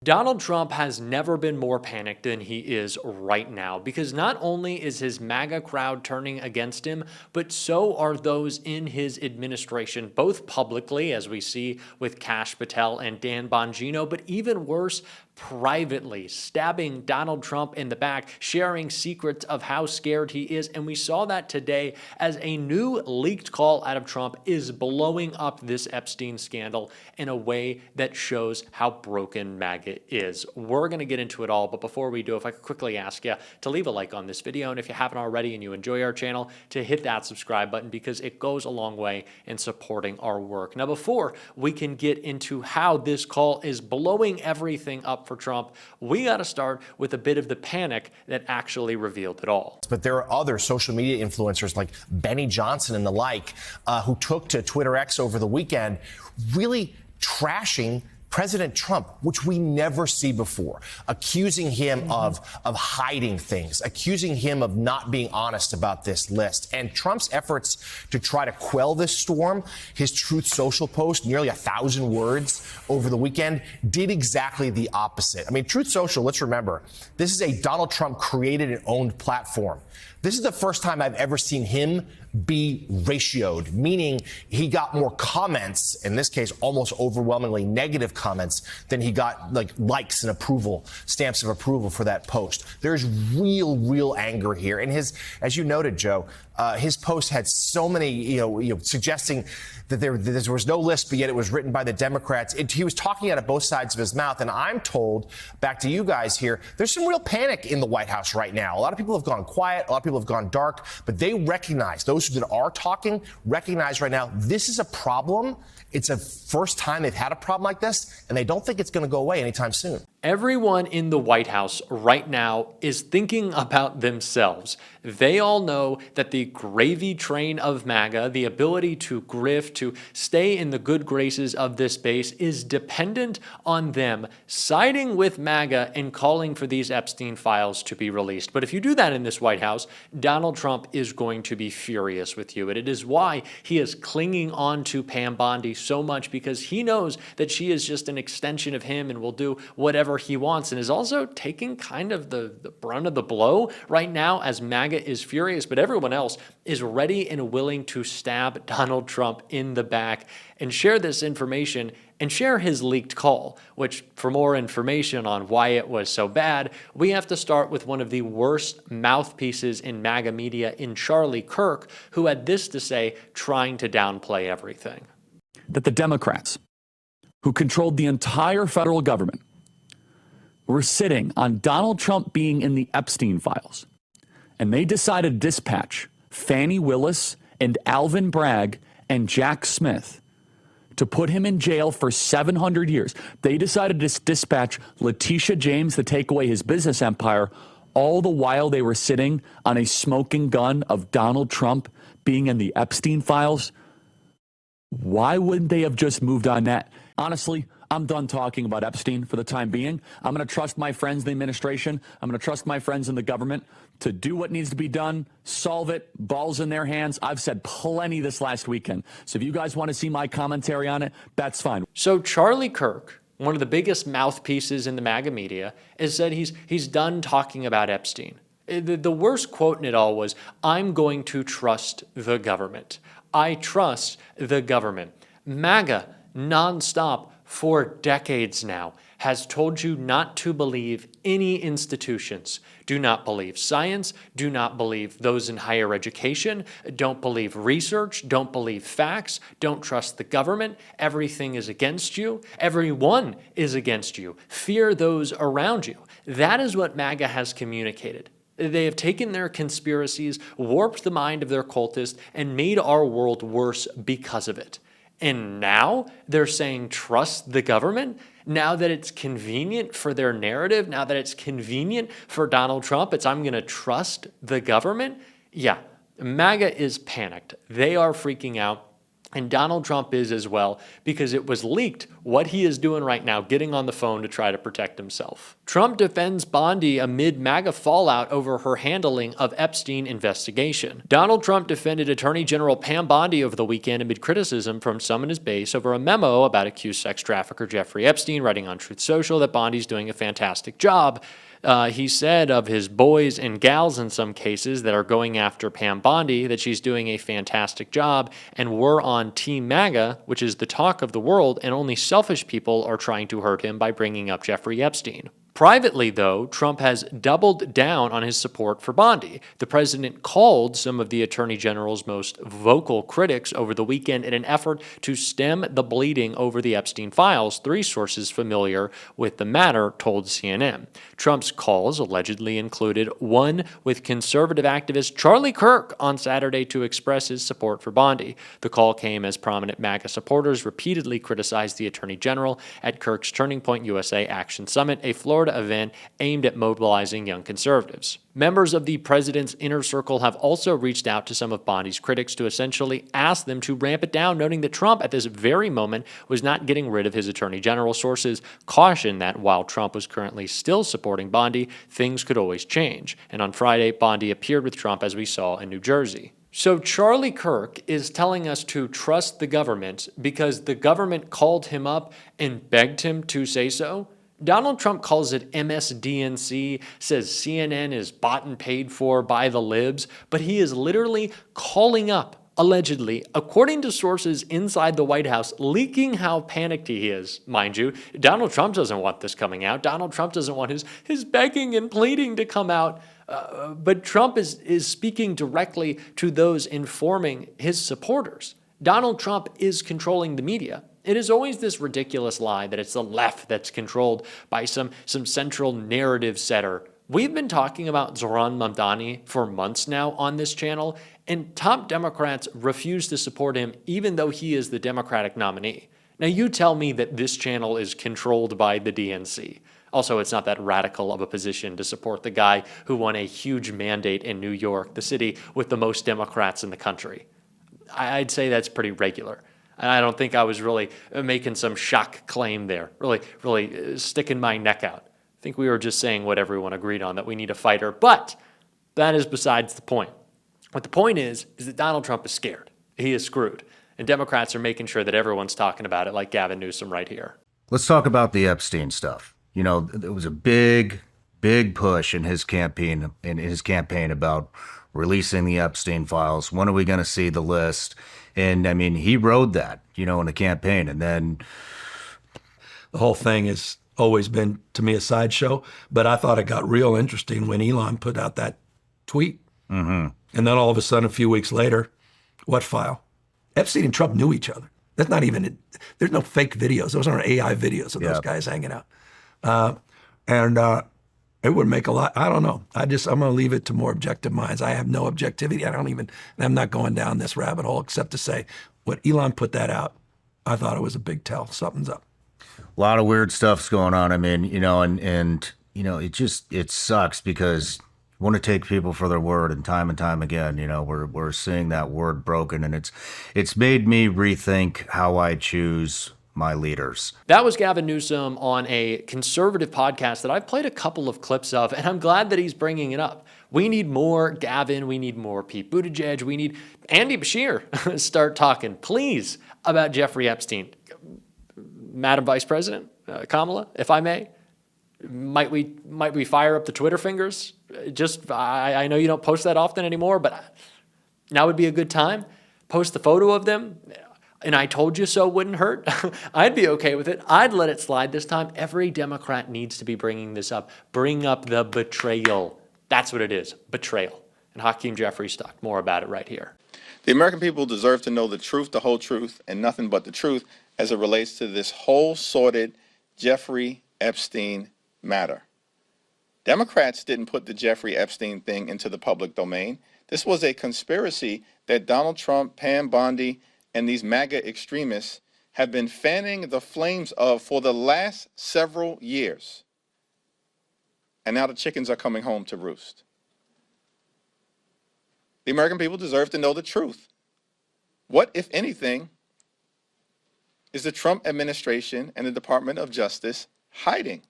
Donald Trump has never been more panicked than he is right now because not only is his MAGA crowd turning against him, but so are those in his administration, both publicly, as we see with Kash Patel and Dan Bongino, but even worse, privately, stabbing Donald Trump in the back, sharing secrets of how scared he is. And we saw that today as a new leaked call out of Trump is blowing up this Epstein scandal in a way that shows how broken MAGA is. We're going to get into it all, but before we do, if I could quickly ask you to leave a like on this video, and if you haven't already and you enjoy our channel, to hit that subscribe button because it goes a long way in supporting our work. Now, before we can get into how this call is blowing everything up for Trump, we got to start with a bit of the panic that actually revealed it all. But there are other social media influencers like Benny Johnson and the like who took to Twitter X over the weekend, really trashing President Trump, which we never see before, accusing him of hiding things, accusing him of not being honest about this list. And Trump's efforts to try to quell this storm, his Truth Social post, nearly 1,000 words over the weekend, did exactly the opposite. I mean, Truth Social, let's remember, this is a Donald Trump created and owned platform. This is the first time I've ever seen him be ratioed, meaning he got more comments, in this case, almost overwhelmingly negative comments, than he got likes and approval, stamps of approval for that post. There's real anger here. And as you noted, Joe, his post had so many, suggesting that there was no list, but yet it was written by the Democrats. He was talking out of both sides of his mouth. And I'm told, back to you guys here, there's some real panic in the White House right now. A lot of people have gone quiet. A lot of people have gone dark, but they recognize, those that are talking recognize right now, this is a problem. It's a first time they've had a problem like this, and they don't think it's going to go away anytime soon. Everyone in the White House right now is thinking about themselves. They all know that the gravy train of MAGA, the ability to grift, to stay in the good graces of this base, is dependent on them siding with MAGA and calling for these Epstein files to be released. But if you do that in this White House, Donald Trump is going to be furious with you. And it is why he is clinging on to Pam Bondi so much, because he knows that she is just an extension of him and will do whatever he wants, and is also taking kind of the brunt of the blow right now as MAGA is furious, but everyone else is ready and willing to stab Donald Trump in the back and share this information and share his leaked call, which for more information on why it was so bad, we have to start with one of the worst mouthpieces in MAGA media in Charlie Kirk, who had this to say, trying to downplay everything. That the Democrats, who controlled the entire federal government, were sitting on Donald Trump being in the Epstein files, and they decided to dispatch Fani Willis and Alvin Bragg and Jack Smith to put him in jail for 700 years. They decided to dispatch Letitia James to take away his business empire, all the while they were sitting on a smoking gun of Donald Trump being in the Epstein files. Why wouldn't they have just moved on that? Honestly, I'm done talking about Epstein for the time being. I'm going to trust my friends in the administration. I'm going to trust my friends in the government to do what needs to be done, solve it, balls in their hands. I've said plenty this last weekend. So if you guys want to see my commentary on it, that's fine. So Charlie Kirk, one of the biggest mouthpieces in the MAGA media, has said he's done talking about Epstein. The worst quote in it all was, "I'm going to trust the government. I trust the government." MAGA, nonstop, for decades now, has told you not to believe any institutions. Do not believe science. Do not believe those in higher education. Don't believe research. Don't believe facts. Don't trust the government. Everything is against you. Everyone is against you. Fear those around you. That is what MAGA has communicated. They have taken their conspiracies, warped the mind of their cultists, and made our world worse because of it. And now they're saying trust the government? Now that it's convenient for their narrative, now that it's convenient for Donald Trump, I'm going to trust the government? Yeah, MAGA is panicked. They are freaking out. And Donald Trump is as well, because it was leaked what he is doing right now, getting on the phone to try to protect himself. Trump defends Bondi amid MAGA fallout over her handling of Epstein investigation. Donald Trump defended Attorney General Pam Bondi over the weekend amid criticism from some in his base over a memo about accused sex trafficker Jeffrey Epstein, writing on Truth Social that Bondi's doing a fantastic job. He said of his boys and gals in some cases that are going after Pam Bondi that she's doing a fantastic job, and we're on Team MAGA, which is the talk of the world, and only selfish people are trying to hurt him by bringing up Jeffrey Epstein. Privately, though, Trump has doubled down on his support for Bondi. The president called some of the attorney general's most vocal critics over the weekend in an effort to stem the bleeding over the Epstein files, three sources familiar with the matter told CNN. Trump's calls allegedly included one with conservative activist Charlie Kirk on Saturday to express his support for Bondi. The call came as prominent MAGA supporters repeatedly criticized the attorney general at Kirk's Turning Point USA Action Summit, a Florida event aimed at mobilizing young conservatives. Members of the president's inner circle have also reached out to some of Bondi's critics to essentially ask them to ramp it down, noting that Trump at this very moment was not getting rid of his attorney general. Sources caution that while Trump was currently still supporting Bondi, things could always change. And on Friday, Bondi appeared with Trump, as we saw in New Jersey. So Charlie Kirk is telling us to trust the government because the government called him up and begged him to say so. Donald Trump calls it MSDNC, says CNN is bought and paid for by the libs, but he is literally calling up, allegedly, according to sources inside the White House, leaking how panicked he is, mind you. Donald Trump doesn't want this coming out. Donald Trump doesn't want his begging and pleading to come out. But Trump is speaking directly to those informing his supporters. Donald Trump is controlling the media. It is always this ridiculous lie that it's the left that's controlled by some central narrative setter. We've been talking about Zohran Mamdani for months now on this channel, and top Democrats refuse to support him even though he is the Democratic nominee. Now you tell me that this channel is controlled by the DNC. Also, it's not that radical of a position to support the guy who won a huge mandate in New York, the city with the most Democrats in the country. I'd say that's pretty regular. I don't think I was really making some shock claim there, really sticking my neck out. I think we were just saying what everyone agreed on, that we need a fighter. But that is besides the point. What the point is that Donald Trump is scared. He is screwed. And Democrats are making sure that everyone's talking about it, like Gavin Newsom right here. Let's talk about the Epstein stuff. You know, there was a big push in his campaign about releasing the Epstein files. When are we going to see the list? And I mean, he rode that, you know, in the campaign. And then the whole thing has always been, to me, a sideshow. But I thought it got real interesting when Elon put out that tweet. Mm-hmm. And then all of a sudden, a few weeks later, what file? Epstein and Trump knew each other. That's not even, there's no fake videos. Those aren't AI videos of those guys hanging out. It would make a lot, I don't know. I'm going to leave it to more objective minds. I have no objectivity. I'm not going down this rabbit hole except to say when Elon put that out, I thought it was a big tell. Something's up. A lot of weird stuff's going on. I mean, you know, and you know, it sucks because you want to take people for their word, and time again, you know, we're seeing that word broken, and it's made me rethink how I choose my leaders. That was Gavin Newsom on a conservative podcast that I've played a couple of clips of, and I'm glad that he's bringing it up. We need more Gavin. We need more Pete Buttigieg. We need Andy Bashir start talking, please, about Jeffrey Epstein. Madam Vice President, Kamala, if I may, might we fire up the Twitter fingers? I know you don't post that often anymore, but now would be a good time. Post the photo of them. And I told you so wouldn't hurt. I'd be okay with it. I'd let it slide this time. Every Democrat needs to be bringing this up. Bring up the betrayal. That's what it is, betrayal. And Hakeem Jeffries talked more about it right here. The American people deserve to know the truth, the whole truth, and nothing but the truth as it relates to this whole sordid Jeffrey Epstein matter. Democrats didn't put the Jeffrey Epstein thing into the public domain. This was a conspiracy that Donald Trump, Pam Bondi, and these MAGA extremists have been fanning the flames of for the last several years. And now the chickens are coming home to roost. The American people deserve to know the truth. What, if anything, is the Trump administration and the Department of Justice hiding?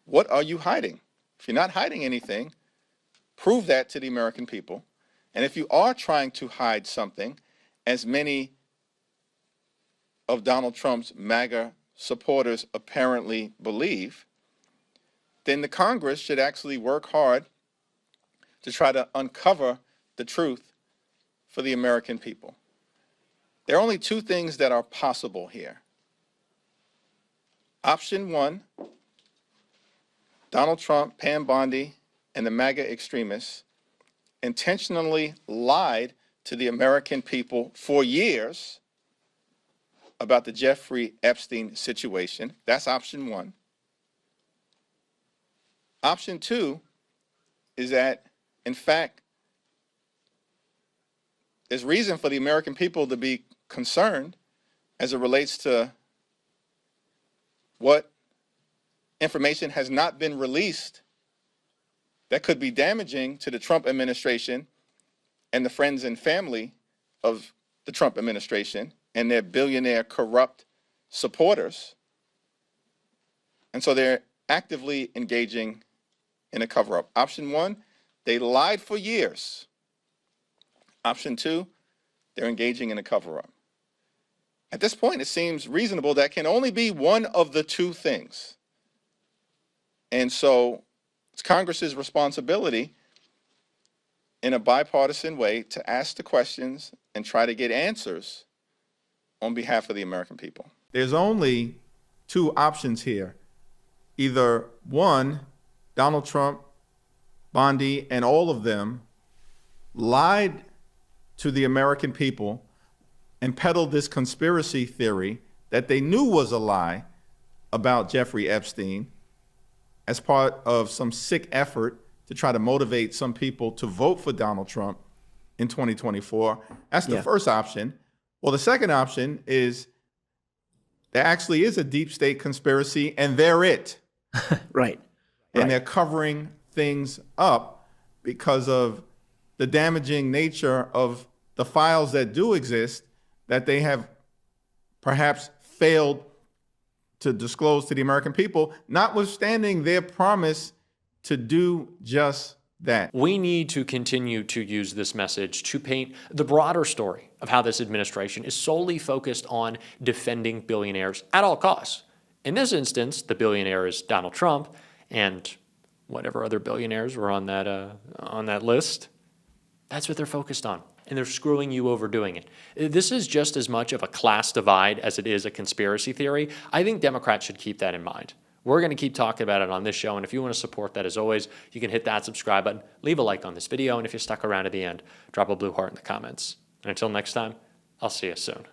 What are you hiding? If you're not hiding anything, prove that to the American people. And if you are trying to hide something, as many of Donald Trump's MAGA supporters apparently believe, then the Congress should actually work hard to try to uncover the truth for the American people. There are only two things that are possible here. Option one, Donald Trump, Pam Bondi, and the MAGA extremists intentionally lied to the American people for years about the Jeffrey Epstein situation. That's option one. Option two is that, in fact, there's reason for the American people to be concerned as it relates to what information has not been released that could be damaging to the Trump administration and the friends and family of the Trump administration and their billionaire corrupt supporters. And so they're actively engaging in a cover-up. Option one, they lied for years. Option two, they're engaging in a cover-up. At this point, it seems reasonable that can only be one of the two things. And so it's Congress's responsibility in a bipartisan way to ask the questions and try to get answers on behalf of the American people. There's only two options here. Either one, Donald Trump, Bondi, and all of them lied to the American people and peddled this conspiracy theory that they knew was a lie about Jeffrey Epstein as part of some sick effort to try to motivate some people to vote for Donald Trump in 2024. That's the first option. Well, the second option is there actually is a deep state conspiracy and they're it. Right. And they're covering things up because of the damaging nature of the files that do exist that they have perhaps failed to disclose to the American people, notwithstanding their promise to do just that. We need to continue to use this message to paint the broader story of how this administration is solely focused on defending billionaires at all costs. In this instance, the billionaire is Donald Trump and whatever other billionaires were on that list. That's what they're focused on, and they're screwing you over doing it. This is just as much of a class divide as it is a conspiracy theory. I think Democrats should keep that in mind. We're going to keep talking about it on this show, and if you want to support that, as always, you can hit that subscribe button, leave a like on this video, and if you stuck around to the end, drop a blue heart in the comments. And until next time, I'll see you soon.